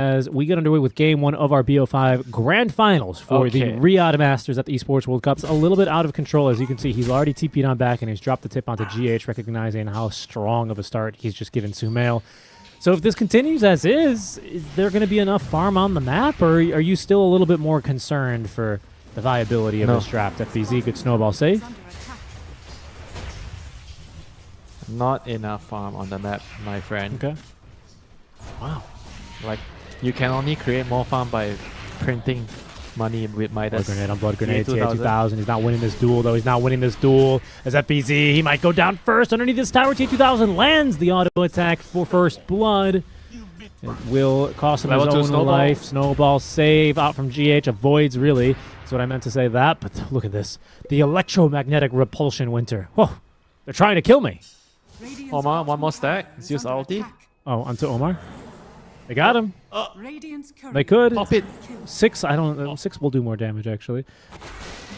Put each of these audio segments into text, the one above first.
As we get underway with game one of our BO5 Grand Finals for the Riyadh Masters at the Esports World Cup. It's a little bit out of control. As you can see, he's already TP'd on back and he's dropped the tip onto GH, recognizing how strong of a start he's just given Sumail. So if this continues as is there going to be enough farm on the map, or are you still a little bit more concerned for the viability of this draft? FBZ, good snowball save. Not enough farm on the map, my friend. Okay. Wow. Like, you can only create more farm by printing money with Midas. Blood grenade on blood grenade, TA2000. He's not winning this duel, though. He's not winning this duel. As FBZ, he might go down first underneath this tower. TA2000 lands the auto attack for first blood. It will cost him his own life. Snowball save out from GH. Avoids, really. That's what I meant to say that. But look at this. The electromagnetic repulsion Winter. Whoa. They're trying to kill me. Omar, one more stack. Let's use ulti. Oh, onto Omar. They got him. They could. Pop it. 6, I don't know. 6 will do more damage, actually.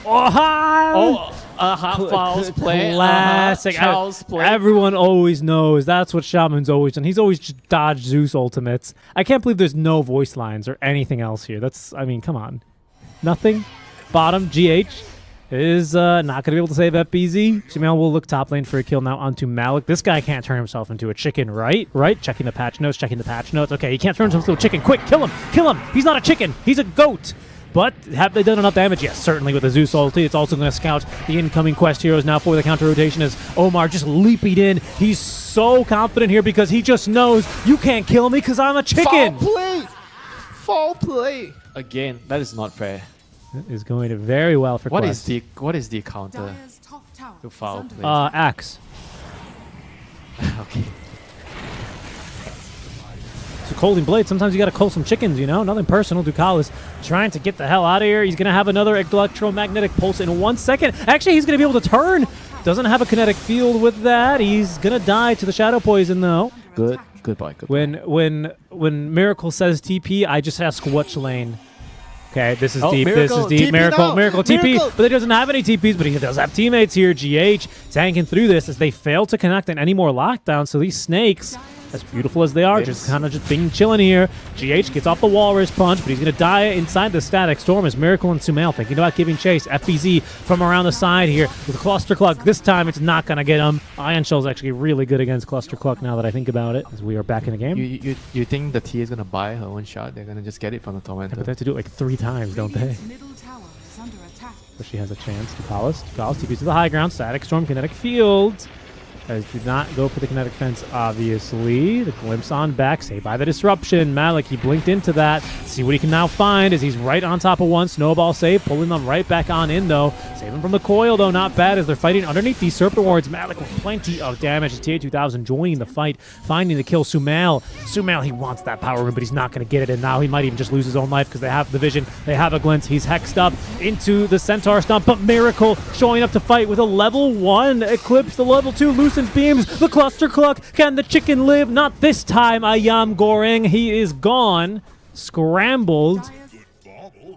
Oh, Fouls play. Classic. Child's play. Everyone always knows. That's what Shaman's always done. He's always just dodged Zeus ultimates. I can't believe there's no voice lines or anything else here. That's, I mean, come on. Nothing. Bottom, GH is not going to be able to save FBZ. Sumail will look top lane for a kill now onto Malik. This guy can't turn himself into a chicken, right? Checking the patch notes, checking the patch notes. Okay, he can't turn himself into a chicken. Quick, kill him. Kill him. He's not a chicken. He's a goat. But have they done enough damage? Yes, certainly with the Zeus ulti. It's also going to scout the incoming quest heroes now for the counter rotation as Omar just leaping in. He's so confident here because he just knows you can't kill me because I'm a chicken. Foul play. Foul play. Again, that is not fair. It is going very well for what quest. What is the counter to foul play? Axe. Okay. So Colding Blade, sometimes you gotta cull some chickens, you know? Nothing personal. Ducalis trying to get the hell out of here. He's gonna have another electromagnetic pulse in 1 second. Actually, he's gonna be able to turn. Doesn't have a kinetic field with that. He's gonna die to the shadow poison though. Goodbye. When Miracle says TP, I just ask which lane. Okay, this is deep. Miracle, this is deep. TP Miracle TP. Miracle. But he doesn't have any TPs, but he does have teammates here. GH tanking through this as they fail to connect in any more lockdowns. So these snakes, as beautiful as they are, just kind of just being chilling here. GH gets off the walrus punch, but he's going to die inside the static storm as Miracle and Sumail thinking about giving chase. FBZ from around the side here with Cluster Cluck. This time it's not going to get him. Ion Shell is actually really good against Cluster Cluck now that I think about it, as we are back in the game. You think the T is going to buy her own shot? They're going to just get it from the Tormentor. Yeah, but they have to do it like 3 times, don't they? But she has a chance. Ducalis TPs to the high ground. Static Storm, Kinetic Field. Did not go for the kinetic fence, obviously. The glimpse on back, saved by the disruption. Malik, he blinked into that. See what he can now find as he's right on top of one. Snowball save, pulling them right back on in, though. Saving from the coil, though, not bad as they're fighting underneath these Serpent Wards. Malik with plenty of damage. TA2000 joining the fight, finding the kill. Sumail, he wants that power room, but he's not going to get it. And now he might even just lose his own life because they have the vision. They have a glint. He's hexed up into the Centaur stump, but Miracle showing up to fight with a level 1 Eclipse, the level 2 Lucent Beams, the Cluster Cluck. Can the chicken live? Not this time, Ayam Goreng. He is gone. Scrambled.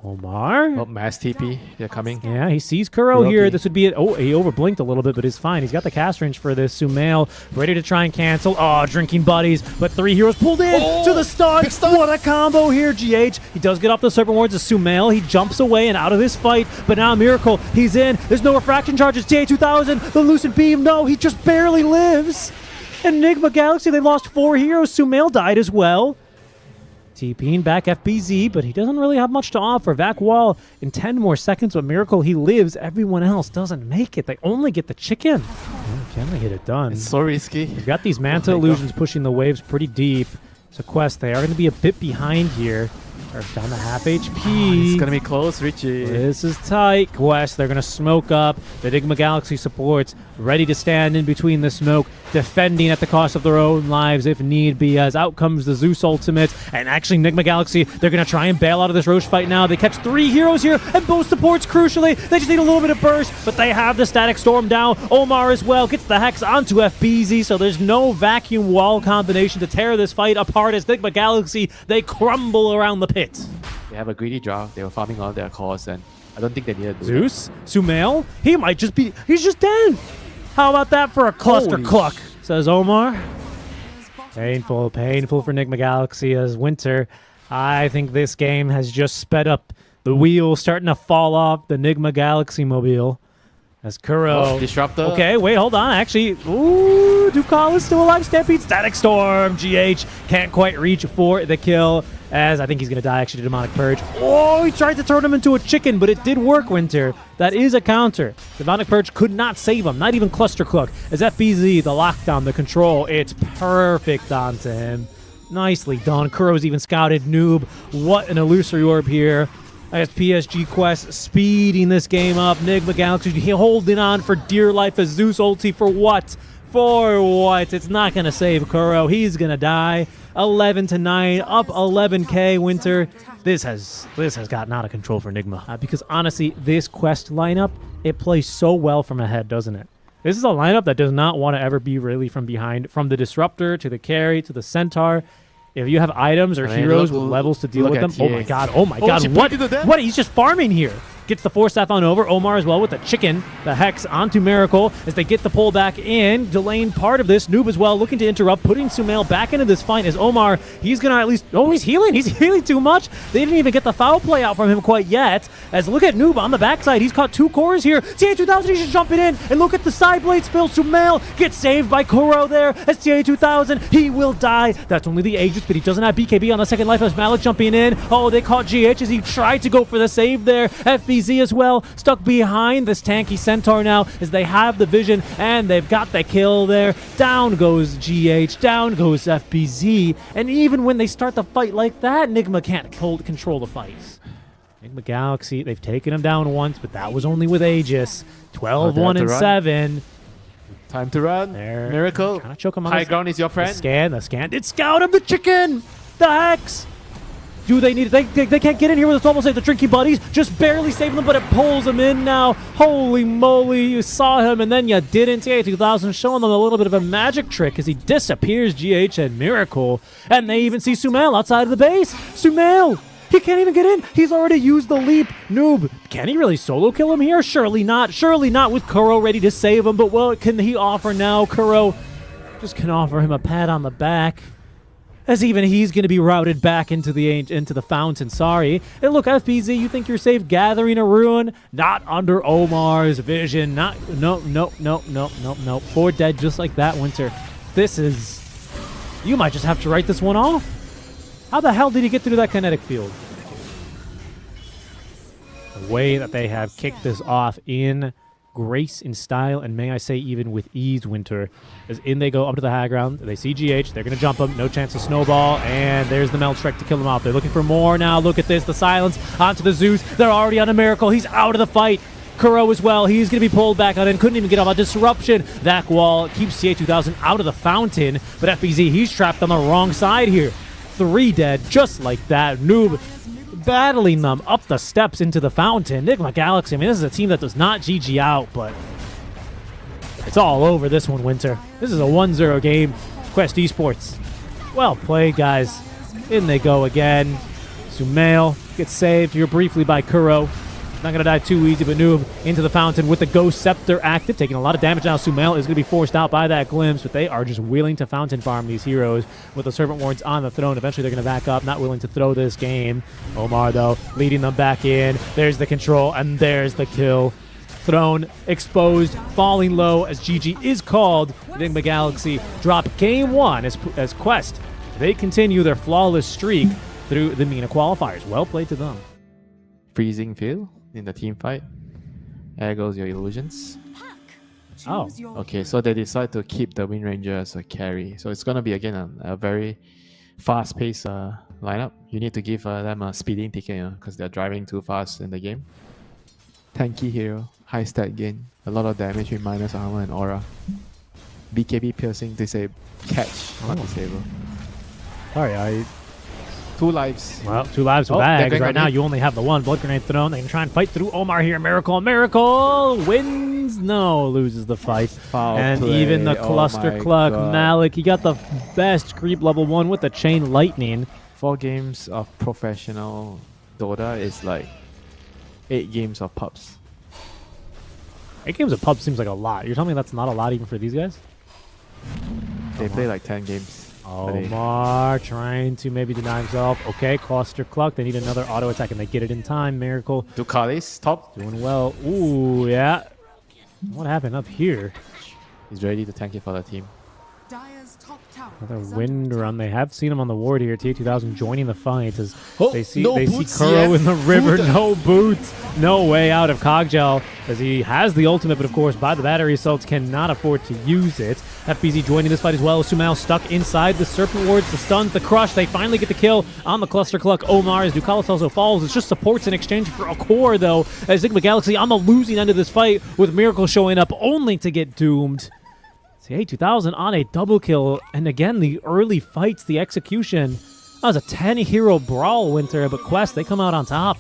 Omar. Oh, mass TP. They're coming. Yeah, he sees Kuro here. This would be it. Oh, he overblinked a little bit, but it's fine. He's got the cast range for this. Sumail ready to try and cancel. Oh, drinking buddies, but 3 heroes pulled in to the stun. What a combo here, GH. He does get off the Serpent Wards of Sumail. He jumps away and out of this fight, but now Miracle, he's in. There's no refraction charges. TA2000, the Lucent Beam. No, he just barely lives. And NIGMA Galaxy, they lost 4 heroes. Sumail died as well. TPing back FBZ, but he doesn't really have much to offer. Vac Wall in 10 more seconds, but Miracle, he lives. Everyone else doesn't make it. They only get the chicken. Can they get it done? It's so risky. You've got these Manta Illusions pushing the waves pretty deep. So Quest, they are going to be a bit behind here. They're down to half HP. It's going to be close, Richie. This is tight. Quest, they're going to smoke up. The NIGMA Galaxy supports, ready to stand in between the smoke, defending at the cost of their own lives if need be, as out comes the Zeus ultimate. And actually, NIGMA Galaxy, they're going to try and bail out of this Roche fight now. They catch 3 heroes here, and both supports crucially. They just need a little bit of burst, but they have the Static Storm down. Omar as well gets the Hex onto FBZ, so there's no vacuum wall combination to tear this fight apart as NIGMA Galaxy, they crumble around the pit. They have a greedy draw. They were farming all their cores, and I don't think they needed to. Zeus? Sumail? He might just be... He's just dead! How about that for a Cluster Cluck? Says Omar. Painful for NIGMA Galaxy as Winter I think this game has just sped up. The wheel starting to fall off the NIGMA Galaxy Mobile. As Kuro. Oh, Disruptor. Okay, wait, hold on. Actually, ooh, Ducal is still alive. Stampede, Static Storm. GH can't quite reach for the kill. As I think he's going to die, actually, to Demonic Purge. Oh, he tried to turn him into a chicken, but it did work, Winter. That is a counter. Demonic Purge could not save him, not even Cluster Cluck. As FBZ, the lockdown, the control, it's perfect onto him. Nicely done. Kuro's even scouted. Noob, what an illusory orb here. As PSG Quest speeding this game up. NIGMA Galaxy holding on for dear life as Zeus ulti for what? For what? It's not going to save Kuro. He's going to die. 11-9, up 11k, Winter. This has gotten out of control for NIGMA. Because honestly, this quest lineup, it plays so well from ahead, doesn't it? This is a lineup that does not want to ever be really from behind. From the Disruptor to the Carry to the Centaur. If you have items or heroes with levels to deal with them, oh my god, what? He's just farming here. Gets the 4-staff on over. Omar as well with the chicken, the Hex onto Miracle as they get the pull back in, delaying part of this. Noob as well looking to interrupt, putting Sumail back into this fight as Omar, he's going to at least, oh, he's healing too much. They didn't even get the foul play out from him quite yet. As look at Noob on the backside, he's caught 2 cores here. TA2000, he's just jumping in, and look at the side blade spill. Sumail gets saved by Kuro there as TA2000, he will die. That's only the Aegis, but he doesn't have BKB on the second life as Malik jumping in. Oh, they caught GH as he tried to go for the save there. FBZ as well, stuck behind this tanky Centaur now as they have the vision and they've got the kill there. Down goes GH, down goes FBZ, and even when they start the fight like that, NIGMA can't control the fights. NIGMA Galaxy, they've taken him down once, but that was only with Aegis. 12-1 and 7. Time to run. There. Miracle. Trying to choke him on High ground is your friend. The scan did scout him, the chicken, the Hex. Do they need it? They can't get in here with a double save. The Trinky Buddies just barely saving them, but it pulls them in now. Holy moly, you saw him and then you didn't. TA2000 showing them a little bit of a magic trick as he disappears GH and Miracle. And they even see Sumail outside of the base. Sumail, he can't even get in. He's already used the leap. Noob, can he really solo kill him here? Surely not. Surely not with Kuro ready to save him. But what can he offer now? Kuro just can offer him a pat on the back. As even he's going to be routed back into the fountain. Sorry. Hey, look, FBZ, you think you're safe gathering a ruin? Not under Omar's vision. No. 4 dead just like that, Winter. This is... You might just have to write this one off. How the hell did he get through that kinetic field? The way that they have kicked this off in grace, in style, and may I say even with ease, Winter. As in they go up to the high ground. They see GH. They're going to jump him. No chance to snowball. And there's the Melt Strike to kill him off. They're looking for more now. Look at this. The silence onto the Zeus. They're already on a Miracle. He's out of the fight. Kuro as well. He's going to be pulled back on in. Couldn't even get off a disruption. That wall keeps TA2000 out of the fountain. But FBZ, he's trapped on the wrong side here. 3 dead just like that. Noob battling them up the steps into the fountain. NIGMA Galaxy, I mean, this is a team that does not GG out, but it's all over this one, Winter. This is a 1-0 game. Quest Esports. Well played, guys. In they go again. Sumail gets saved here briefly by Kuro. Not going to die too easy, but Noob into the fountain with the Ghost Scepter active, taking a lot of damage now. Sumail is going to be forced out by that glimpse, but they are just willing to fountain farm these heroes with the Servant Wards on the throne. Eventually, they're going to back up, not willing to throw this game. Omar, though, leading them back in. There's the control, and there's the kill. Throne exposed, falling low as GG is called. NIGMA Galaxy drop game 1 as Quest. They continue their flawless streak through the MENA qualifiers. Well played to them. Freezing field in the team fight. There goes your illusions. Oh. Okay, so they decide to keep the Wind Ranger as a carry. So it's going to be, again, a very fast-paced lineup. You need to give them a speeding ticket because they're driving too fast in the game. Tanky hero, high stat gain, a lot of damage with minus armor and aura. BKB piercing, catch, not disable. Sorry, 2 lives. Well, 2 lives with bags. Right now, you only have the 1. Blood Grenade thrown. They can try and fight through Omar here. Miracle wins. No, loses the fight. Foul and play. Even the Cluster Cluck. Malik, he got the best creep level 1 with the Chain Lightning. 4 games of professional Dota is like 8 games of pubs. 8 games of pubs seems like a lot. You're telling me that's not a lot even for these guys? They play like 10 games. Omar trying to maybe deny himself. Okay, Cluster Cluck. They need another auto attack, and they get it in time. Miracle Ducalis, top. doing well. Ooh, yeah. What happened up here? He's ready to tank it for the team. Another wind run. They have seen him on the ward here. TA2000 joining the fight as Oh, they see no they see boots Kuro yet. in the river. Boots. No boots. No way out of Coggel as he has the ultimate, but of course by the battery assaults cannot afford to use it. FBZ joining this fight as well. Sumail stuck inside the Serpent Wards, the stuns, the crush. They finally get the kill on the Cluster Cluck. Omar as Ducalis also falls. It's just supports in exchange for a core though, as NIGMA Galaxy on the losing end of this fight with Miracle showing up only to get doomed. TA2000 on a double kill, and again, the early fights, the execution. That was a 10-hero brawl, Winter, but Quest, they come out on top.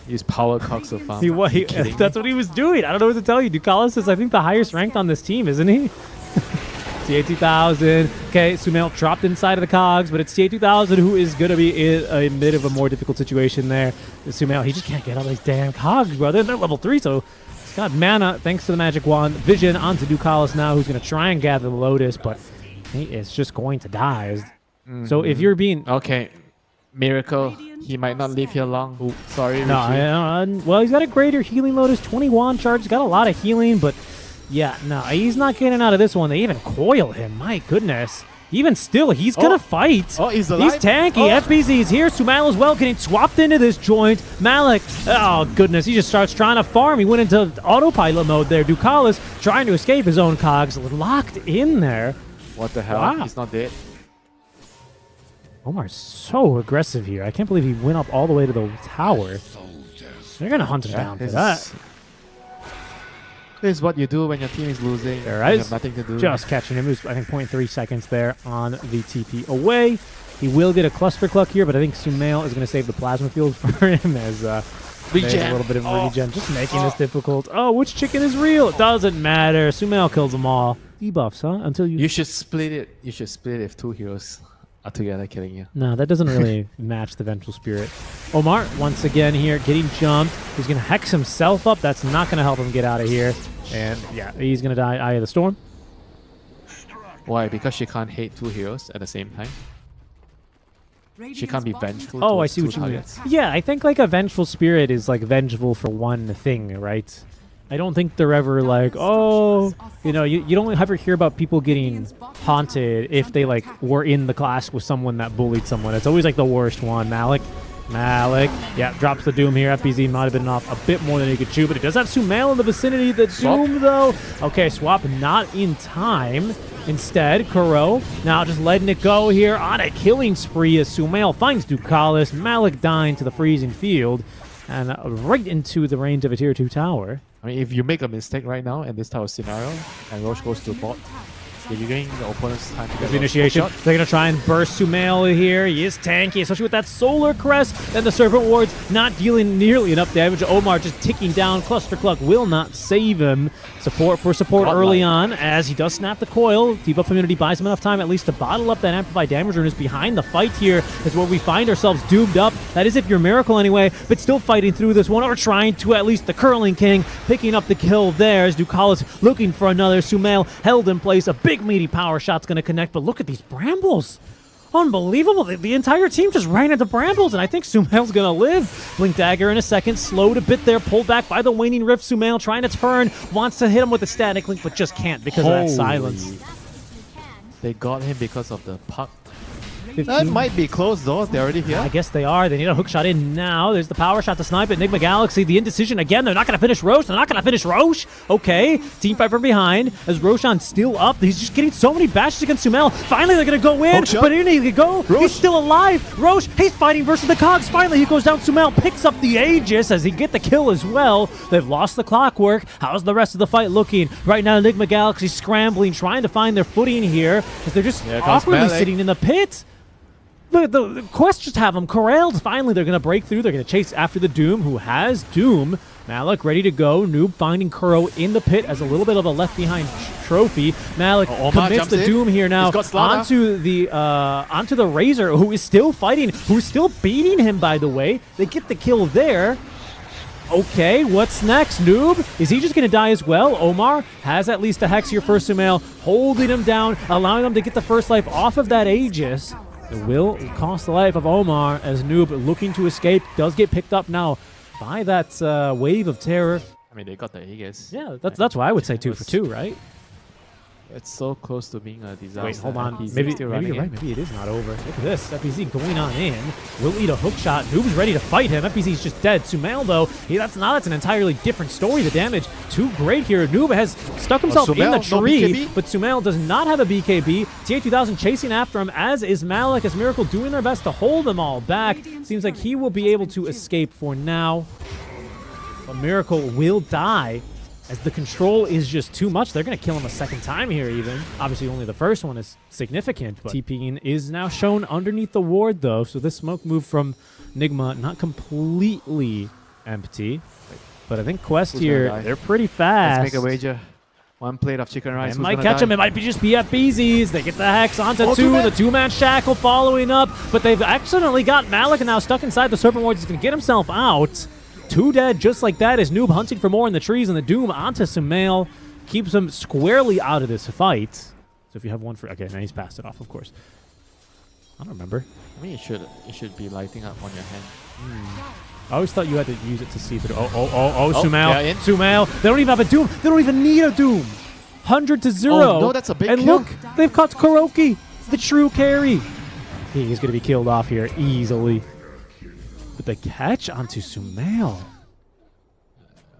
Use power cock so far. That's what he was doing. I don't know what to tell you. Ducalis is, I think, the highest ranked on this team, isn't he? TA2000. Okay, Sumail dropped inside of the cogs, but it's TA2000 who is going to be in a bit of a more difficult situation there. Sumail, he just can't get out of these damn cogs, brother. They're level 3, so he's got mana thanks to the magic wand. Vision onto Ducalis now, who's going to try and gather the Lotus, but he is just going to die. So if you're being... Okay, Miracle. He might not live here long. Ooh, sorry, No, well, he's got a greater healing Lotus, 20 wand charge. He's got a lot of healing, but yeah, no, he's not getting out of this one. They even coil him. My goodness. Even still, he's going to fight. Oh, he's alive. He's tanky. FBZ is here. Sumail as well getting swapped into this joint. Malik, oh goodness, he just starts trying to farm. He went into autopilot mode there. Ducalis trying to escape his own cogs. Locked in there. What the hell? Wow. He's not dead. Omar's so aggressive here. I can't believe he went up all the way to the tower. They're going to hunt him down for that. This is what you do when your team is losing. There You is. have nothing to do. Just catching him. It was, I think, 0.3 seconds there on the TP away. He will get a Cluster Cluck here, but I think Sumail is going to save the Plasma Field for him as there's a little bit of regen. Just making this difficult. Oh, which chicken is real? It doesn't matter. Sumail kills them all. Debuffs, huh? Until you... You should split it. You should split it if two heroes are together killing you. No, that doesn't really match the Vengeful Spirit. Omar, once again here, getting jumped. He's going to hex himself up. That's not going to help him get out of here. And yeah, he's going to die Eye of the Storm. Why? Because she can't hate two heroes at the same time? She can't be vengeful. Oh, I towards see what two you mean. targets. Yeah, I think like a Vengeful Spirit is like vengeful for one thing, right? I don't think they're ever like, oh, you know, you don't ever hear about people getting haunted if they like were in the class with someone that bullied someone. It's always like the worst one. Malik, yeah, drops the Doom here. FBZ might have been off a bit more than he could chew, but he does have Sumail in the vicinity. The Doom, though. Okay, swap not in time. Instead, Kuro now just letting it go here on a killing spree as Sumail finds Ducalis. Malik dying to the freezing field and right into the range of a tier 2 tower. I mean, if you make a mistake right now in this type of scenario, and Roche goes to bot, you're giving the opponent's time to get The initiation. They're going to try and burst Sumail here. He is tanky, especially with that Solar Crest. And the Serpent Wards not dealing nearly enough damage. Omar just ticking down. Cluster Cluck will not save him. Support early on as he does snap the coil. Debuff immunity buys him enough time at least to bottle up that amplified damage rune. Is behind the fight here is where we find ourselves doomed up. That is if you're Miracle anyway, but still fighting through this one or trying to at least the Curling King picking up the kill there as Ducalis looking for another. Sumail held in place. A big meaty power shot's going to connect, but look at these brambles. Unbelievable. The entire team just ran into brambles, and I think Sumail's going to live. Blink Dagger in a second. Slowed a bit there. Pulled back by the Waning Rift. Sumail trying to turn. Wants to hit him with a Static Link, but just can't because of that silence. They got him because of the puck. 15. That might be close though. They're already here. I guess they are. They need a hook shot in now. There's the power shot to snipe it. NIGMA Galaxy, the indecision again. They're not going to finish Roche. They're not going to finish Roche. Okay. Team fight from behind as Roshan still up. He's just getting so many bashes against Sumail. Finally, they're going to go in. But in he go. Roche. He's still alive. Roche, he's fighting versus the Cogs. Finally, he goes down. Sumail picks up the Aegis as he get the kill as well. They've lost the clockwork. How's the rest of the fight looking? Right now, NIGMA Galaxy scrambling, trying to find their footing here as they're just awkwardly sitting in the pit. The Quest just have them corralled. Finally, they're going to break through. They're going to chase after the Doom, who has Doom. Malik ready to go. Noob finding Kuro in the pit as a little bit of a left-behind trophy. Malik commits the Doom here now onto the Razor, who is still fighting, who's still beating him, by the way. They get the kill there. Okay, what's next? Noob? Is he just going to die as well? Omar has at least a Hex here for Sumail, holding him down, allowing them to get the first life off of that Aegis. It will cost the life of Omar as Noob looking to escape. Does get picked up now by that wave of terror. I mean, they got the Aegis. Yeah, that's why I would say 2 for 2, right? It's so close to being a disaster. Wait, hold on. FBZ Maybe still you're running right. in. Maybe it is not over. Look at this. FBZ going on in. Will eat a hook shot. Noob's ready to fight him. FBZ's just dead. Sumail, though, that's an entirely different story. The damage too great here. Noob has stuck himself in the Sumail, no tree, BKB? but Sumail does not have a BKB. TA2000 chasing after him, as is Malik, as Miracle doing their best to hold them all back. Seems like he will be able to escape for now. But Miracle will die, as the control is just too much. They're going to kill him a second time here even. Obviously, only the first one is significant, but TPing is now shown underneath the ward, though. So this smoke move from NIGMA, not completely empty. But I think Quest here, they're pretty fast. Let's make a wager. One plate of chicken rice. It might catch him. It might be just BFBZs. They get the Hex onto two. The two-man shackle following up. But they've accidentally got Malik now stuck inside the Serpent Ward. He's going to get himself out. 2 dead just like that as Noob hunting for more in the trees, and the Doom onto Sumail keeps him squarely out of this fight. So if you have one for... Okay, now he's passed it off, of course. I don't remember. I mean, it should be lighting up on your hand. I always thought you had to use it to see through. Sumail. Yeah, Sumail. They don't even have a Doom. They don't even need a Doom. 100 to 0. Oh, no, that's a big and kill. Look, they've caught Kuroki, the true carry. He's going to be killed off here easily. But the catch onto Sumail.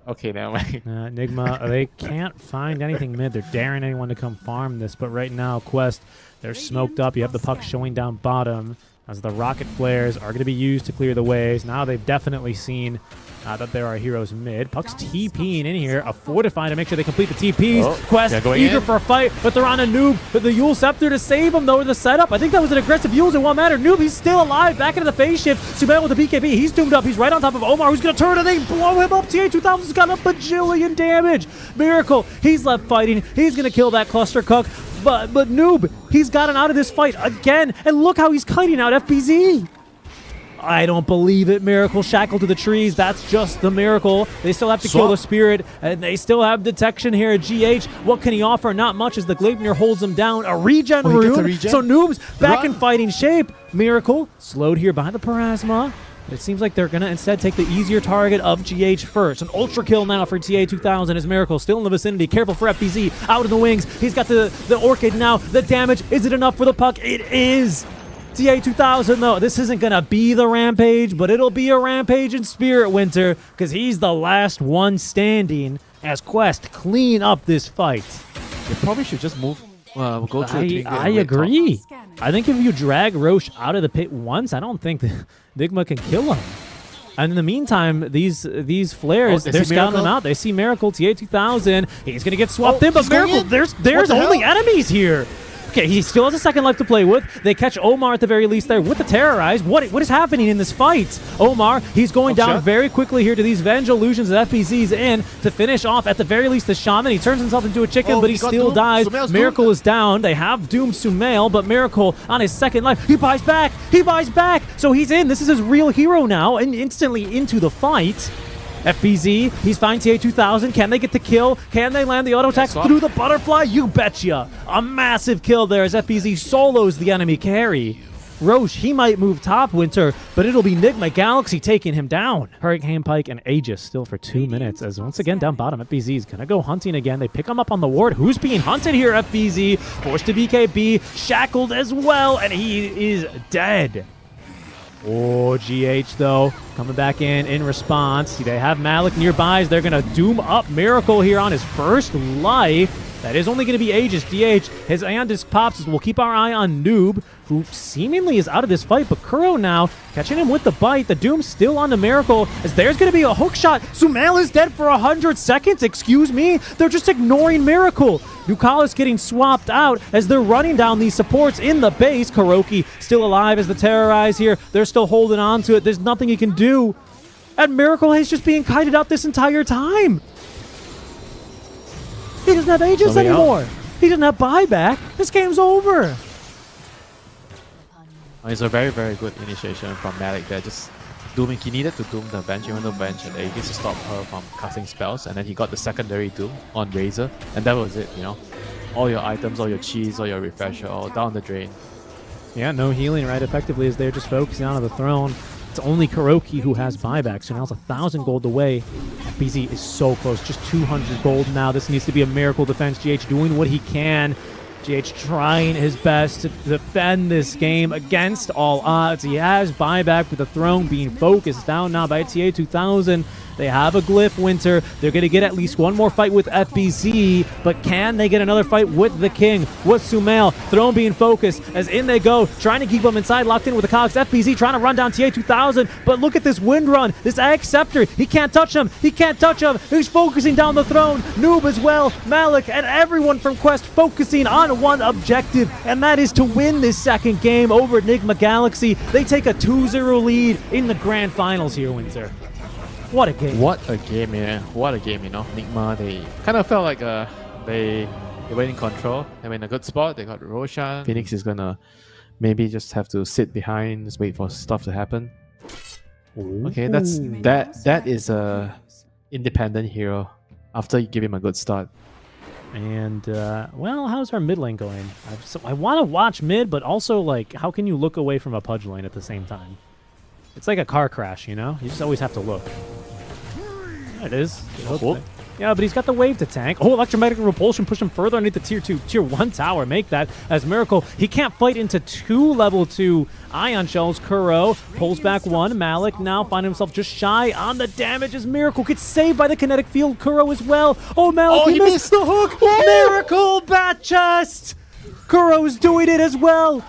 Okay, now NIGMA, they can't find anything mid. They're daring anyone to come farm this. But right now, Quest, they're smoked up. You have the puck showing down bottom as the rocket flares are going to be used to clear the ways. Now they've definitely seen that there are heroes mid. Puck's TPing in here, a fortify to make sure they complete the TPs. Quest eager for a fight, but they're on a Noob. But the Yule Scepter to save him, though, in the setup. I think that was an aggressive Yule's. It won't matter. Noob, he's still alive. Back into the phase shift. Sumail with the BKB. He's doomed up. He's right on top of Omar, who's going to turn and they blow him up. TA2000's got a bajillion damage. Miracle, he's left fighting. He's going to kill that cluster cook. But Noob, he's gotten out of this fight again. And look how he's kiting out FBZ. I don't believe it. Miracle shackled to the trees. That's just the Miracle. They still have to kill the Spirit, and they still have detection here at GH. What can he offer? Not much as the Gleipnir holds him down. A regen rune. So Noob's back in fighting shape. Miracle slowed here by the Parasma. It seems like they're going to instead take the easier target of GH first. An ultra kill now for TA2000 as Miracle still in the vicinity. Careful for FBZ. Out in the wings. He's got the Orchid now. The damage. Is it enough for the puck? It is. TA2000, though, this isn't going to be the Rampage, but it'll be a Rampage in Spirit Winter because he's the last one standing as Quest clean up this fight. They probably should just move. Go through. I agree. I think if you drag Roche out of the pit once, I don't think that NIGMA can kill him. And in the meantime, these flares, they're scouting them out. They see Miracle, TA2000. He's going to get swapped in, but Miracle, there's only enemies here. Okay, he still has a second life to play with. They catch Omar at the very least there with the Terrorize. What is happening in this fight? Omar, he's going down very quickly here to these Venge Illusions that FBZ's in to finish off at the very least the Shaman. He turns himself into a chicken, but he still dies. Miracle is down. They have doomed Sumail, but Miracle on his second life. He buys back. He buys back. So he's in. This is his real hero now and instantly into the fight. FBZ, he's finding TA2000. Can they get the kill? Can they land the auto attack through the butterfly? You betcha. A massive kill there as FBZ solos the enemy carry. Roche, he might move top, Winter, but it'll be NIGMA Galaxy taking him down. Hurricane Pike and Aegis still for 2 minutes as once again down bottom, FBZ is going to go hunting again. They pick him up on the ward. Who's being hunted here, FBZ? Forced to BKB, shackled as well, and he is dead. Oh, GH, though, coming back in response. They have Malik nearby. They're going to doom up Miracle here on his first life. That is only going to be Aegis. DH, his Aeon pops. We'll keep our eye on Noob, who seemingly is out of this fight. But Kuro now catching him with the bite. The Doom still on the Miracle, as there's going to be a hook shot. Sumail is dead for 100 seconds. Excuse me? They're just ignoring Miracle. Nukalis getting swapped out as they're running down these supports in the base. Kuroki still alive as the Terrorize here. They're still holding on to it. There's nothing he can do. And Miracle is just being kited out this entire time. He doesn't have Aegis anymore. He doesn't have buyback. This game's over. It's a very, very good initiation from Malik there. Just dooming. He needed to doom the bench, even though bench had Aegis to stop her from casting spells, and then he got the secondary doom on Razor, and that was it, you know. All your items, all your cheese, all your refresher, all down the drain. Yeah, no healing, right? Effectively, as they're just focusing on the throne. It's only Kuroki who has buyback, so now it's 1,000 gold away. FBZ is so close, just 200 gold now. This needs to be a miracle defense. GH doing what he can. GH trying his best to defend this game against all odds. He has buyback with the throne being focused down now by TA 2000. They have a glyph, Winter. They're going to get at least one more fight with FBZ, but can they get another fight with the King? With Sumail, throne being focused as in they go, trying to keep them inside, locked in with the cogs. FBZ trying to run down TA 2000, but look at this wind run. This Ag Scepter, he can't touch him. He can't touch him. He's focusing down the throne. Noob as well, Malik, and everyone from Quest focusing on one objective, and that is to win this second game over at NIGMA Galaxy. They take a 2-0 lead in the grand finals here, Winter. What a game. What a game, yeah. What a game, you know. NIGMA, they kind of felt like they were in control. They were in a good spot. They got Roshan. Phoenix is gonna maybe just have to sit behind, just wait for stuff to happen. Ooh. Okay, that is a independent hero after you give him a good start. And, well, how's our mid lane going? I want to watch mid, but also, like, how can you look away from a Pudge lane at the same time? It's like a car crash, you know? You just always have to look. There it is. Yeah, but he's got the wave to tank. Oh, electromagnetic repulsion push him further underneath the tier 2, tier 1 tower. Make that as Miracle. He can't fight into 2 level 2 ion shells. Kuro pulls back 1. Malik now finding himself just shy on the damage as Miracle gets saved by the kinetic field. Kuro as well. Oh, Malik, he missed the hook. Miracle bat chest. Kuro's doing it as well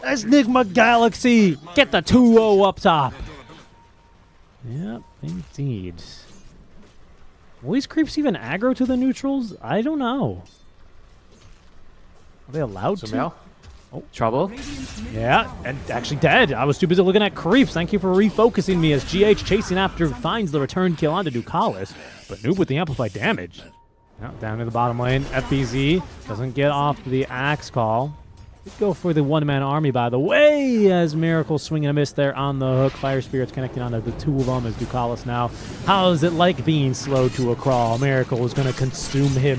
as NIGMA Galaxy get the 2-0 up top. Yep, indeed. Will these creeps even aggro to the neutrals? I don't know. Are they allowed to? Oh, trouble. Yeah, and actually dead. I was too busy looking at creeps. Thank you for refocusing me as GH chasing after finds the return kill onto Ducalis. But Noob with the amplified damage. Now down to the bottom lane. FBZ doesn't get off the axe call. Go for the one-man army, by the way, as Miracle swinging a miss there on the hook. Fire Spirit's connecting onto the 2 of them as Ducalis now. How's it like being slowed to a crawl? Miracle is going to consume him.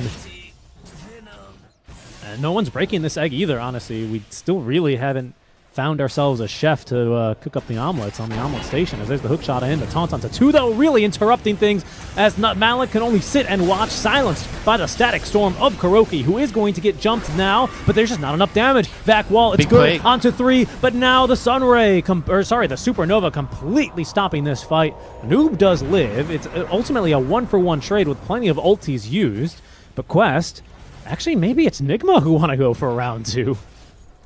And no one's breaking this egg either, honestly. We still really haven't found ourselves a chef to cook up the omelets on the omelet station. As there's the hook shot in, the taunt onto 2, though, really interrupting things as Malik can only sit and watch, silenced by the static storm of Kuroki, who is going to get jumped now, but there's just not enough damage. Back wall, it's good, onto 3, but now the Sunray, the Supernova completely stopping this fight. Noob does live. It's ultimately a 1-for-1 trade with plenty of ultis used, but Quest, actually maybe it's NIGMA who want to go for round 2.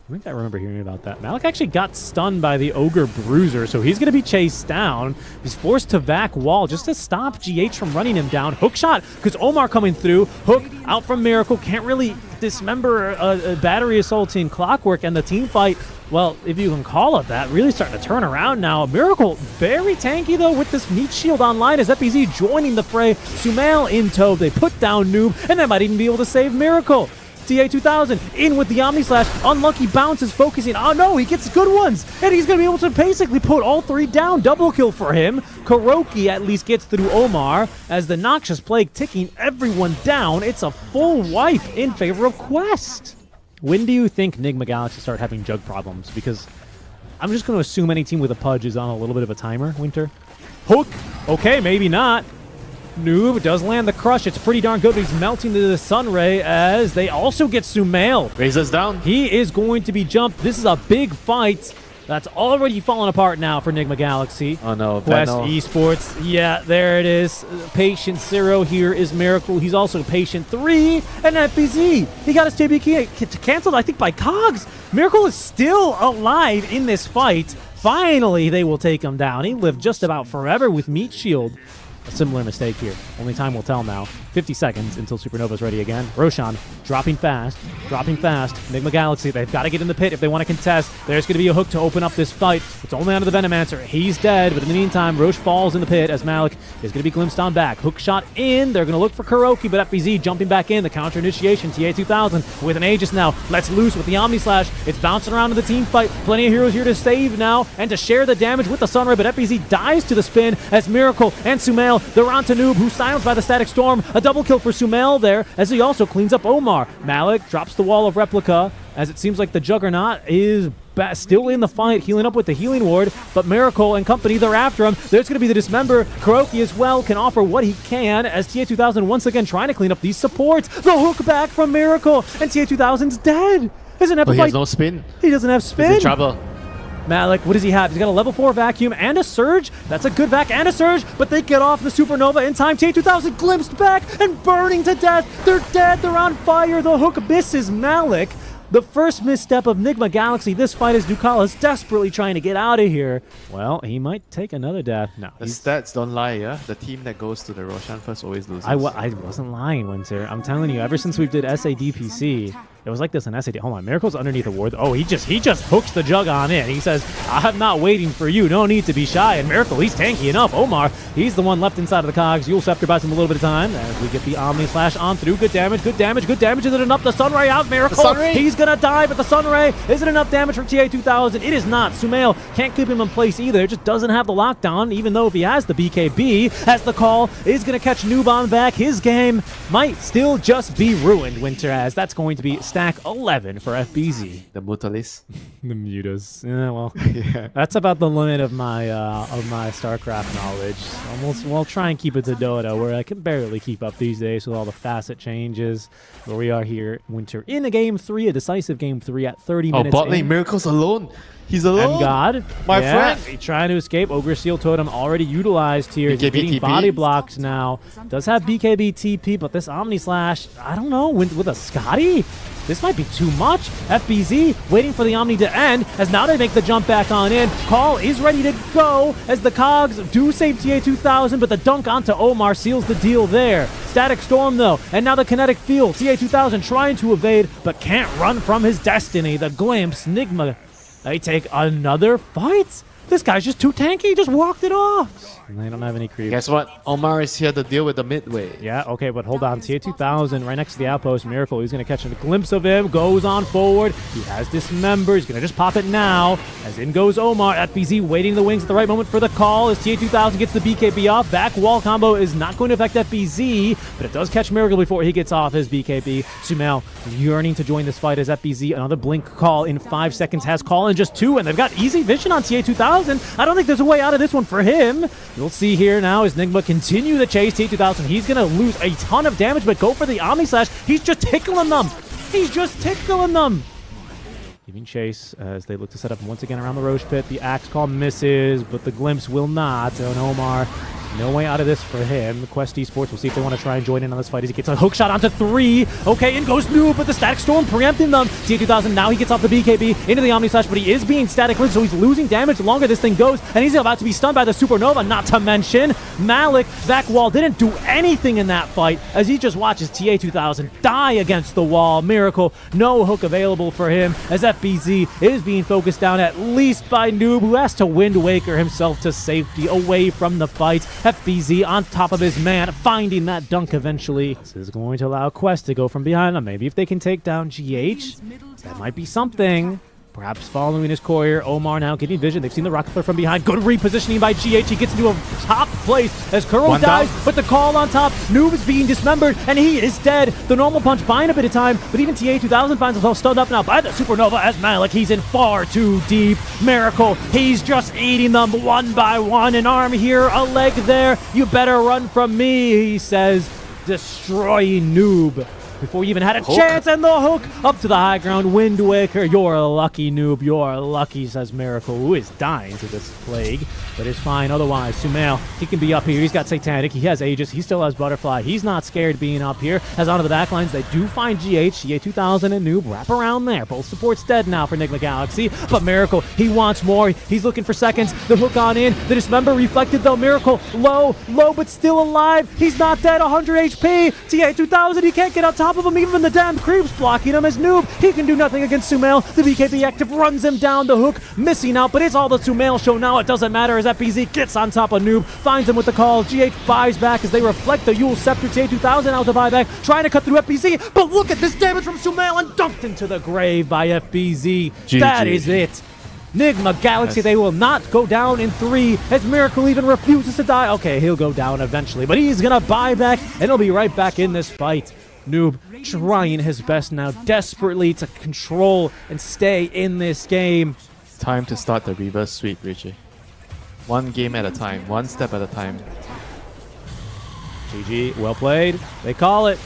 I think I remember hearing about that. Malik actually got stunned by the Ogre Bruiser, so he's going to be chased down. He's forced to back wall just to stop GH from running him down. Hook shot, because Omar coming through. Hook out from Miracle. Can't really dismember a battery assaulting Clockwork, and the team fight, well, if you can call it that, really starting to turn around now. Miracle very tanky, though, with this meat shield online as FBZ joining the fray. Sumail in tow. They put down Noob, and they might even be able to save Miracle. TA 2000 in with the Omni Slash. Unlucky bounces, focusing. Oh no, he gets good ones. And he's going to be able to basically put all 3 down. Double kill for him. Kuroki at least gets through Omar as the Noxious Plague ticking everyone down. It's a full wipe in favor of Quest. When do you think NIGMA Galaxy start having jug problems? Because I'm just going to assume any team with a Pudge is on a little bit of a timer, Winter. Hook. Okay, maybe not. Noob does land the crush. It's pretty darn good, but he's melting to the Sunray as they also get Sumail. Razor's down. He is going to be jumped. This is a big fight. That's already falling apart now for NIGMA Galaxy. Oh no, Quest Esports. Yeah, there it is. Patient 0 here is Miracle. He's also Patient 3 and FBZ. He got his JB canceled, I think, by Cogs. Miracle is still alive in this fight. Finally, they will take him down. He lived just about forever with Meat Shield. A similar mistake here. Only time will tell now. 50 seconds until Supernova's ready again. Roshan dropping fast, dropping fast. Enigma Galaxy, they've got to get in the pit if they want to contest. There's going to be a hook to open up this fight. It's only onto the Venomancer. He's dead, but in the meantime, Roche falls in the pit as Malik is going to be glimpsed on back. Hook shot in. They're going to look for Kuroki, but FBZ jumping back in. The counter initiation. TA2000 with an Aegis now. Let's loose with the Omni Slash. It's bouncing around in the team fight. Plenty of heroes here to save now and to share the damage with the Sunray, but FBZ dies to the spin as Miracle and Sumail, they're on to Noob, who's silenced by the Static Storm. A double kill for Sumail there as he also cleans up Omar. Malik drops the wall of Replica as it seems like the Juggernaut is still in the fight, healing up with the healing ward, but Miracle and company, they're after him. There's going to be the Dismember. Kuroki as well can offer what he can as TA2000 once again trying to clean up these supports. The hook back from Miracle, and TA2000's dead. Doesn't have he has no spin. He doesn't have spin. He's in trouble. Malik, what does he have? He's got a level 4 vacuum and a surge. That's a good vac and a surge, but they get off the Supernova in time. TA2000 glimpsed back and burning to death. They're dead. They're on fire. The hook misses Malik. The first misstep of Nigma Galaxy this fight is Ducalis desperately trying to get out of here. Well, he might take another death. No, the stats don't lie, yeah? The team that goes to the Roshan first always loses. I wasn't lying, Winter. I'm telling you, ever since we did SADPC, it was like this in SAD. Hold on, Miracle's underneath the ward. Oh, he just hooks the Jug on in. He says, I'm not waiting for you. No need to be shy. And Miracle, he's tanky enough. Omar, he's the one left inside of the cogs. Yule Scepter buys him a little bit of time as we get the Omni Slash on through. Good damage, good damage, good damage. Is it enough? The Sunray out. Miracle, he's gonna die, but the Sunray, is it enough damage for TA2000? It is not. Sumail can't keep him in place either. It just doesn't have the lockdown, even though if he has the BKB, as the call is gonna catch Noob on back. His game might still just be ruined, Winter, as that's going to be stack 11 for FBZ. The Mutalis. The Mutas. Yeah, well, Yeah. that's about the limit of my StarCraft knowledge. We'll try and keep it to Dota, where I can barely keep up these days with all the facet changes. Where we are here, Winter, in a game 3, a decisive game 3 at 30 minutes. Bot lane, Miracle's alone. He's alone. God, my friend. He's trying to escape. Ogre Seal Totem already utilized here. He's BKB getting TP. body blocked now. Does have BKB TP, but this Omni Slash, I don't know, with a Scotty? This might be too much. FBZ waiting for the Omni to end as now they make the jump back on in. Call is ready to go as the Cogs do save TA2000, but the dunk onto Omar seals the deal there. Static Storm though, and now the Kinetic Field. TA2000 trying to evade, but can't run from his destiny. The glimpse, Nigma, they take another fight. This guy's just too tanky. He just walked it off. And they don't have any creep. Guess what? Omar is here to deal with the midway. Yeah, okay, but hold on. TA2000 right next to the outpost. Miracle, he's going to catch a glimpse of him. Goes on forward. He has Dismember. He's going to just pop it now. As in goes Omar. FBZ waiting in the wings at the right moment for the call. As TA2000 gets the BKB off. Back wall combo is not going to affect FBZ, but it does catch Miracle before he gets off his BKB. Sumail yearning to join this fight as FBZ. Another blink call in 5 seconds. Has call in just 2, and they've got easy vision on TA2000. I don't think there's a way out of this one for him. You'll see here now as Nigma continue the chase. TA2000, he's going to lose a ton of damage, but go for the Omni Slash. He's just tickling them. He's just tickling them. Giving chase as they look to set up once again around the Roche pit. The Axe Call misses, but the Glimpse will not. And Omar, no way out of this for him. The Quest Esports, we'll see if they want to try and join in on this fight as he gets a hook shot onto 3. Okay, in goes Noob, but the Static Storm preempting them. TA2000, now he gets off the BKB into the Omni Slash, but he is being static linked, so he's losing damage the longer this thing goes, and he's about to be stunned by the Supernova, not to mention Malik. Back wall didn't do anything in that fight as he just watches TA2000 die against the wall. Miracle, no hook available for him as FBZ is being focused down at least by Noob, who has to Wind Waker himself to safety away from the fight. FBZ on top of his man, finding that dunk eventually. This is going to allow Quest to go from behind him. Maybe if they can take down GH, that might be something. Perhaps following his courier. Omar now getting vision. They've seen the rocket flare from behind. Good repositioning by GH. He gets into a top place as Kuro dies, but the call on top. Noob is being dismembered, and he is dead. The normal punch buying a bit of time, but even TA2000 finds himself stunned up now by the Supernova as Malik. He's in far too deep. Miracle, he's just eating them one by one. An arm here, a leg there. You better run from me, he says, destroying Noob. before you even had a chance, and the hook up to the high ground. Wind Waker, you're lucky, noob. You're lucky, says Miracle, who is dying to this plague, but is fine otherwise. Sumail, he can be up here. He's got Satanic. He has Aegis. He still has Butterfly. He's not scared being up here. Has onto the back lines. They do find GH, CA2000 and Noob. Wrap around there. Both supports dead now for Enigma Galaxy, but Miracle, he wants more. He's looking for seconds. The hook on in. The Dismember reflected though. Miracle, low, but still alive. He's not dead. 100 HP. TA2000, he can't get on top of him. Even the damn creeps blocking him as Noob. He can do nothing against Sumail. The BKB active runs him down. The hook missing out, but it's all the Sumail show now. It doesn't matter as FBZ gets on top of Noob, finds him with the call. GH buys back as they reflect the Yule Scepter. TA2000 out to buy back, trying to cut through FBZ, but look at this damage from Sumail and dumped into the grave by FBZ. GG. That is it. Enigma Galaxy, they will not go down in 3 as Miracle even refuses to die. Okay, he'll go down eventually, but he's gonna buy back and he'll be right back in this fight. Noob trying his best now desperately to control and stay in this game. Time to start the reverse sweep, Richie. One game at a time, one step at a time. GG, well played. They call it.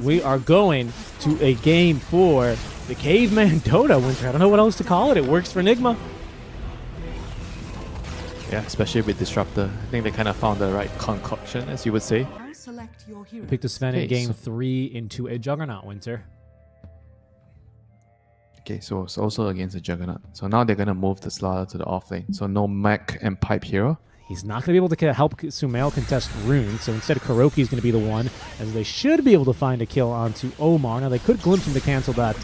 We are going to a game 4. The Caveman Dota winter. I don't know what else to call it. It works for Enigma. Yeah, especially with Disruptor. I think they kind of found the right concoction, as you would say. We picked a Sven in Okay, game so- 3 into a Juggernaut winter. Okay, so it's also against the Juggernaut. So now they're going to move the Slaughter to the off lane. So no mech and pipe hero. He's not going to be able to help Sumail contest Rune, so instead Kuroki is going to be the one, as they should be able to find a kill onto Omar. Now, they could glimpse him to cancel that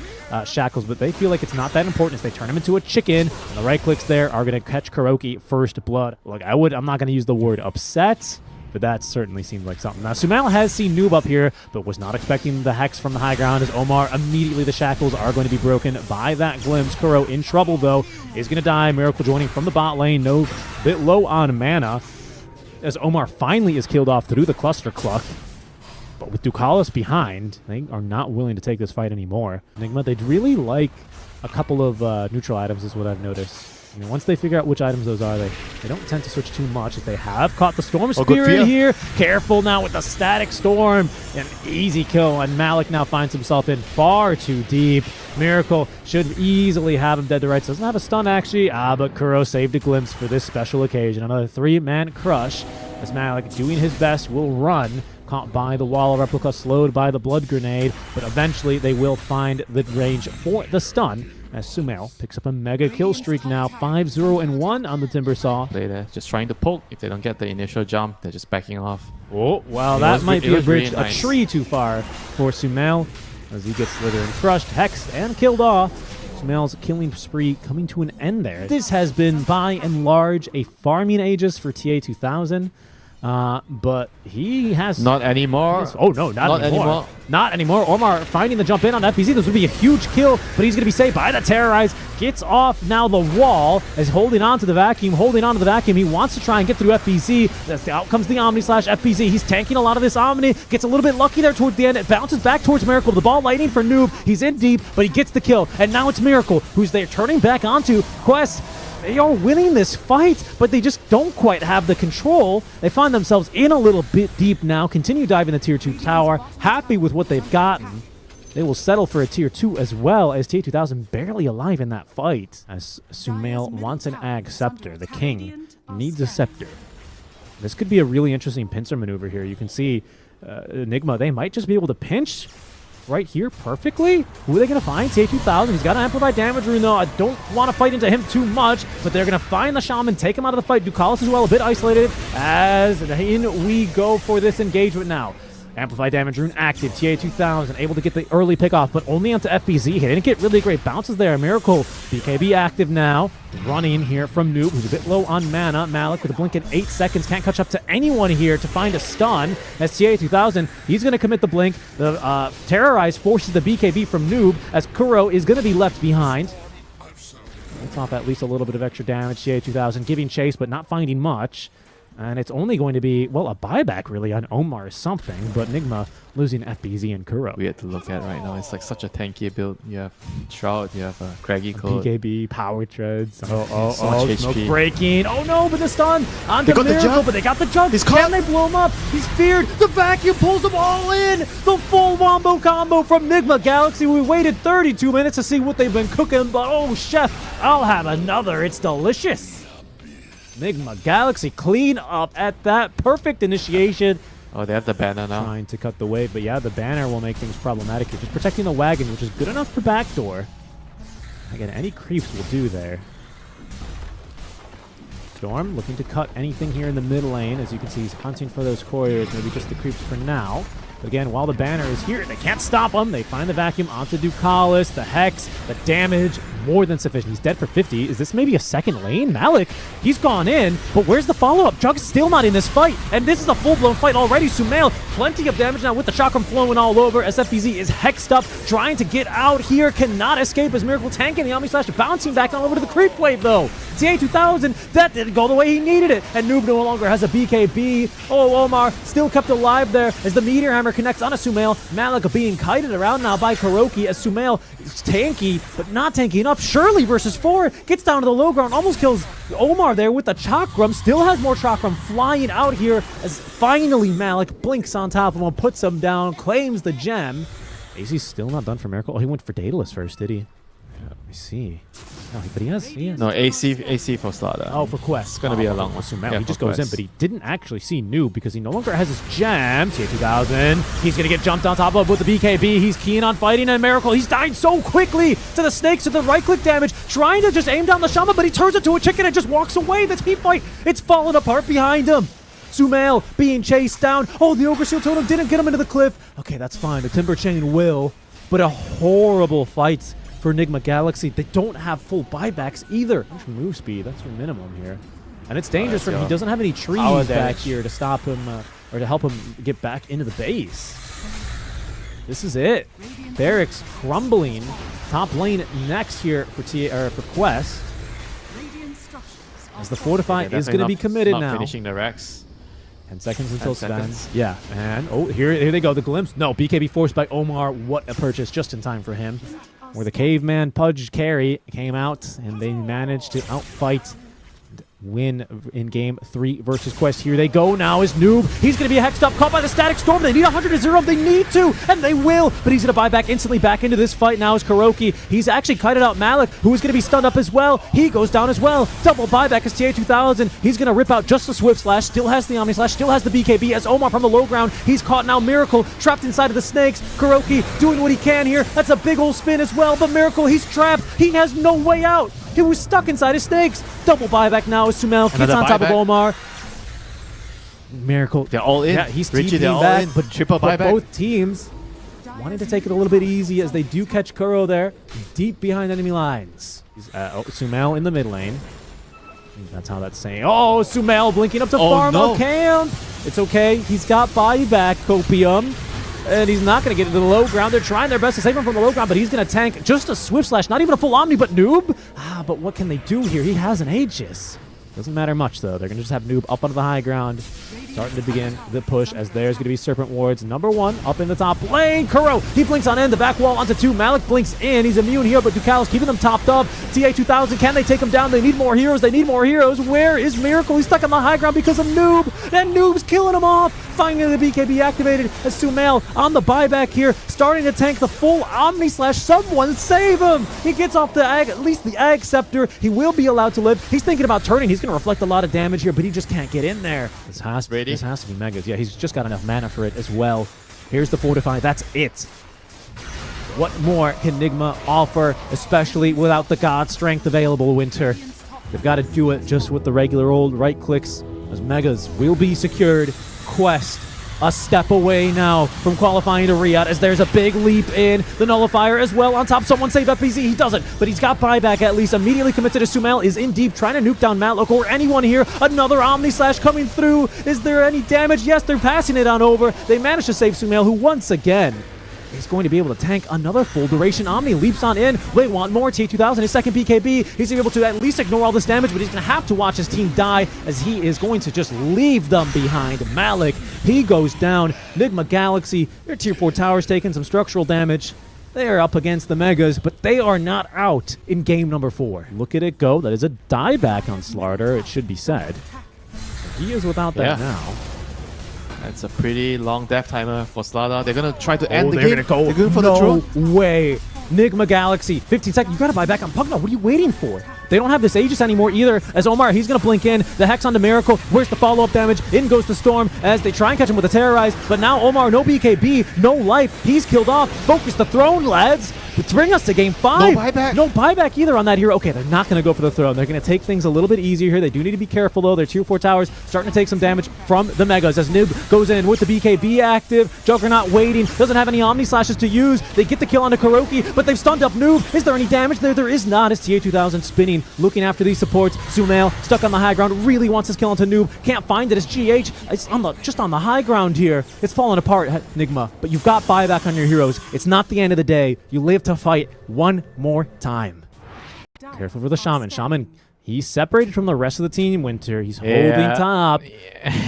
Shackles, but they feel like it's not that important as they turn him into a chicken, and the right clicks there are going to catch Kuroki first blood. Look, I'm not going to use the word upset, but that certainly seemed like something. Now, Sumail has seen Noob up here, but was not expecting the Hex from the high ground, as Omar immediately the Shackles are going to be broken by that glimpse. Kuro in trouble, though, is going to die. Miracle joining from the bot lane, no bit low on mana, as Omar finally is killed off through the Cluster Cluck. But with Ducalis behind, they are not willing to take this fight anymore. Enigma, they'd really like a couple of neutral items is what I've noticed. I mean, once they figure out which items those are, they don't tend to switch too much. If they have caught the Storm Spirit here, careful now with the Static Storm. An easy kill, and Malik now finds himself in far too deep. Miracle should easily have him dead to rights. Doesn't have a stun, actually. But Kuro saved a glimpse for this special occasion. Another 3-man crush, as Malik, doing his best, will run. Caught by the wall of replica, slowed by the blood grenade, but eventually they will find the range for the stun, as Sumail picks up a mega kill streak now, 5-0-1 on the Timbersaw. They're just trying to poke. If they don't get the initial jump, they're just backing off. Oh, well, that might be a bridge, a tree too far for Sumail, as he gets slithered and crushed, hexed, and killed off. Sumail's killing spree coming to an end there. This has been, by and large, a farming Aegis for TA2000. But he has... Not anymore. Oh, no, not anymore. Not anymore. Omar finding the jump in on FBZ. This would be a huge kill, but he's going to be saved by the Terrorize. Gets off now the wall, as holding on to the vacuum, He wants to try and get through FBZ. Out comes the Omni / FBZ. He's tanking a lot of this Omni. Gets a little bit lucky there towards the end. It bounces back towards Miracle. The ball lightning for Noob. He's in deep, but he gets the kill. And now it's Miracle, who's there turning back onto Quest. They are winning this fight, but they just don't quite have the control. They find themselves in a little bit deep now. Continue diving the Tier 2 tower. Happy with what they've gotten. They will settle for a Tier 2 as well, as TA2000 barely alive in that fight. As Sumail wants an Ag Scepter. The king needs a Scepter. This could be a really interesting pincer maneuver here. You can see Enigma, they might just be able to pinch right here perfectly. Who are they going to find? TA2000. He's got an amplified damage rune, though. I don't want to fight into him too much, but they're going to find the Shaman, take him out of the fight. Ducalis as well, a bit isolated, as in we go for this engagement now. Amplified damage rune active. TA2000 able to get the early pick off, but only onto FBZ. He didn't get really great bounces there. Miracle. BKB active now. Running here from Noob, who's a bit low on mana. Malik with a blink in 8 seconds. Can't catch up to anyone here to find a stun. As TA2000, he's going to commit the blink. The Terrorize forces the BKB from Noob, as Kuro is going to be left behind. Let's off at least a little bit of extra damage. TA2000 giving chase, but not finding much. And it's only going to be, well, a buyback really on Omar is something, but NIGMA losing FBZ and Kuro. Weird to look at right now. It's like such a tanky build. You have Shroud, you have a Craggy Code. PKB, Power Treads. So much Smoke HP. breaking. Oh no, but the stun onto They got the Miracle, jug. but they got the jug. He's Can caught. they blow him up? He's feared. The vacuum pulls them all in. The full wombo combo from NIGMA Galaxy. We waited 32 minutes to see what they've been cooking, but oh, chef, I'll have another. It's delicious. NIGMA Galaxy clean up at that perfect initiation. Oh, they have the banner now. Trying to cut the wave, but yeah, the banner will make things problematic here. Just protecting the wagon, which is good enough for backdoor. Again, any creeps will do there. Storm looking to cut anything here in the mid lane. As you can see, he's hunting for those couriers, maybe just the creeps for now. But again, while the banner is here, they can't stop him. They find the vacuum onto Ducalis, the Hex, the damage, more than sufficient. He's dead for 50. Is this maybe a second lane? Malik, he's gone in, but where's the follow-up? Jug's still not in this fight, and this is a full-blown fight already. Sumail, plenty of damage now with the chakram flowing all over. SFBZ is hexed up, trying to get out here, cannot escape as Miracle tanking the Omni Slash, bouncing back all over to the creep wave though. TA2000, that didn't go the way he needed it, and Noob no longer has a BKB. Oh, Omar still kept alive there as the Meteor Hammer connects on a Sumail. Malik being kited around now by Kuroki as Sumail is tanky, but not tanky enough. Shirley versus 4 gets down to the low ground, almost kills Omar there with the chakram. Still has more chakram flying out here as finally Malik blinks on top of him, puts him down, claims the gem. AC's still not done for Miracle. Oh, he went for Daedalus first, did he? Yeah, let me see. No, but he has. No, AC for slaughter. Oh, for Quest. It's going to be a long one. Yeah, he just goes in, but he didn't actually see Noob because he no longer has his gem. TA2000. He's going to get jumped on top of with the BKB. He's keen on fighting a Miracle. He's dying so quickly to the snakes with the right-click damage, trying to just aim down the Shaman, but he turns it to a chicken and just walks away. The team fight, it's falling apart behind him. Sumail being chased down. Oh, the Ogre Shield Totem didn't get him into the cliff. Okay, that's fine. The Timber Chain will, but a horrible fight for NIGMA Galaxy. They don't have full buybacks either. Move speed, that's your minimum here. And it's dangerous for him. He doesn't have any trees back here to stop him or to help him get back into the base. This is it. Barracks crumbling. Top lane next here for Quest. As the Fortify is going to be committed now. Finishing the Rex. 10 seconds until Sven. Yeah, and oh, here they go. The glimpse. No, BKB forced by Omar. What a purchase just in time for him. Where the Caveman Pudge carry came out, and they managed to outfight, win in game 3 versus Quest. Here they go now is Noob. He's going to be hexed up, caught by the Static Storm. They need 100-0. They need to, and they will. But he's going to buy back instantly back into this fight now is Kuroki. He's actually kited out Malik, who is going to be stunned up as well. He goes down as well. Double buyback is TA2000. He's going to rip out just the Swift Slash. Still has the Omni Slash. Still has the BKB as Omar from the low ground. He's caught now. Miracle trapped inside of the snakes. Kuroki doing what he can here. That's a big old spin as well. But Miracle, he's trapped. He has no way out. He was stuck inside his snakes. Double buyback now as Sumail gets on top of Omar. Miracle. They're all in. Yeah, he's Richie, TPing back, but triple buyback. Both teams wanting to take it a little bit easy as they do catch Kuro there, deep behind enemy lines. Sumail in the mid lane. That's how that's saying. Oh, Sumail blinking up to farm a camp. It's okay. He's got buyback, Copium. And he's not going to get into the low ground. They're trying their best to save him from the low ground, but he's going to tank just a Swift Slash. Not even a full Omni, but Noob. But what can they do here? He has an Aegis. Doesn't matter much, though. They're going to just have Noob up onto the high ground, starting to begin the push as there's going to be Serpent Wards. Number 1 up in the top lane. Kuro, he blinks on in. The back wall onto 2. Malik blinks in. He's immune here, but Ducalis keeping them topped up. TA2000, can they take him down? They need more heroes. They need more heroes. Where is Miracle? He's stuck on the high ground because of Noob. And Noob's killing him off. Finally, the BKB activated as Sumail on the buyback here, starting to tank the full Omni Slash. Someone save him! He gets off the Ag, at least the Ag Scepter. He will be allowed to live. He's thinking about turning. He's going to reflect a lot of damage here, but he just can't get in there. This has to be Megas. Yeah, he's just got enough mana for it as well. Here's the Fortify. That's it. What more can NIGMA offer, especially without the God Strength available, Winter? They've got to do it just with the regular old right clicks, as Megas will be secured. Quest a step away now from qualifying to RIYADH as there's a big leap in. The Nullifier as well on top. Someone save FBZ. He doesn't, but he's got buyback at least. Immediately committed to Sumail is in deep, trying to nuke down Malik or anyone here. Another Omni Slash coming through. Is there any damage? Yes, they're passing it on over. They managed to save Sumail, who once again is going to be able to tank another full duration Omni. Leaps on in. They want more. TA2000, his second BKB. He's able to at least ignore all this damage, but he's going to have to watch his team die as he is going to just leave them behind. Malik, he goes down. NIGMA Galaxy, their tier 4 towers taking some structural damage. They are up against the Megas, but they are not out in game number 4. Look at it go. That is a dieback on Slarder, it should be said. He is without that now. That's a pretty long death timer for Slada. They're going to try to end the they're game. Gonna go. They're going for the draw. No way. NIGMA Galaxy, 15 seconds. You got to buy back on Pugna. What are you waiting for? They don't have this Aegis anymore either, as Omar, he's going to blink in. The Hex onto Miracle. Where's the follow-up damage? In goes the Storm as they try and catch him with a Terrorize. But now Omar, no BKB, no life. He's killed off. Focus the throne, lads. To bring us to game 5. No buyback. No buyback either on that hero. Okay, they're not going to go for the throne. They're going to take things a little bit easier here. They do need to be careful, though. Their tier 4 towers starting to take some damage from the Megas as Nib goes in with the BKB active. Juggernaut waiting. Doesn't have any Omni Slashes to use. They get the kill onto Kuroki, but they've stunned up Noob. Is there any damage there? There is not. As TA2000 spinning, looking after these supports. Sumail stuck on the high ground. Really wants his kill onto Noob. Can't find it as GH. It's on just on the high ground here. It's falling apart, Nigma. But you've got buyback on your heroes. It's not the end of the day. You live to fight one more time. Careful for the Shaman. Shaman, he's separated from the rest of the team. Winter, he's holding top.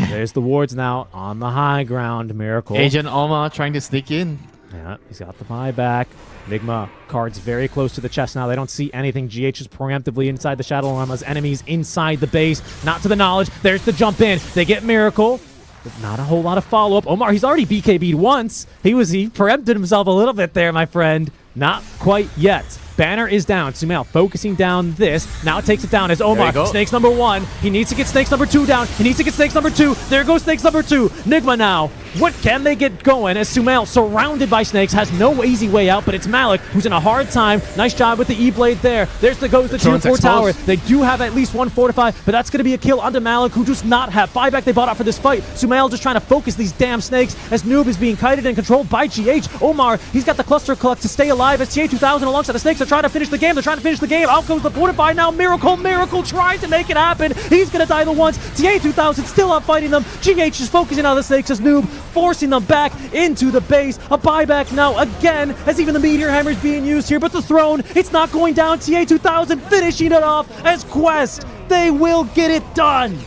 There's the wards now on the high ground. Miracle. Agent Omar trying to sneak in. Yeah, he's got the buyback. Nigma cards very close to the chest now. They don't see anything. GH is preemptively inside the Shadow Llama's enemies inside the base. Not to the knowledge. There's the jump in. They get Miracle. But not a whole lot of follow-up. Omar, he's already BKB'd once. He preempted himself a little bit there, my friend. Not quite yet. Banner is down. Sumail focusing down this. Now takes it down as Omar. Snakes number 1. He needs to get Snakes number 2 down. He needs to get Snakes number 2. There goes Snakes number 2. Nigma now. What can they get going as Sumail, surrounded by Snakes, has no easy way out, but it's Malik who's in a hard time. Nice job with the E-Blade there. There's the tier 4 tower. They do have at least one fortified, but that's going to be a kill onto Malik, who does not have buyback they bought out for this fight. Sumail just trying to focus these damn Snakes as Noob is being kited and controlled by GH. Omar, he's got the Cluster Collect to stay alive as TA2000 alongside the Snakes are trying to finish the game. They're trying to finish the game. Out comes the fortify now. Miracle trying to make it happen. He's going to die the once. TA2000 still out fighting them. GH is focusing on the Snakes as Noob, forcing them back into the base. A buyback now again as even the Meteor Hammer is being used here, but the throne, it's not going down. TA2000 finishing it off as Quest. They will get it done.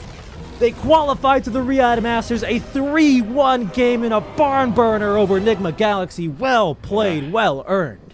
They qualified to the RIYADH Masters, a 3-1 game in a barn burner over NIGMA Galaxy. Well played, well earned.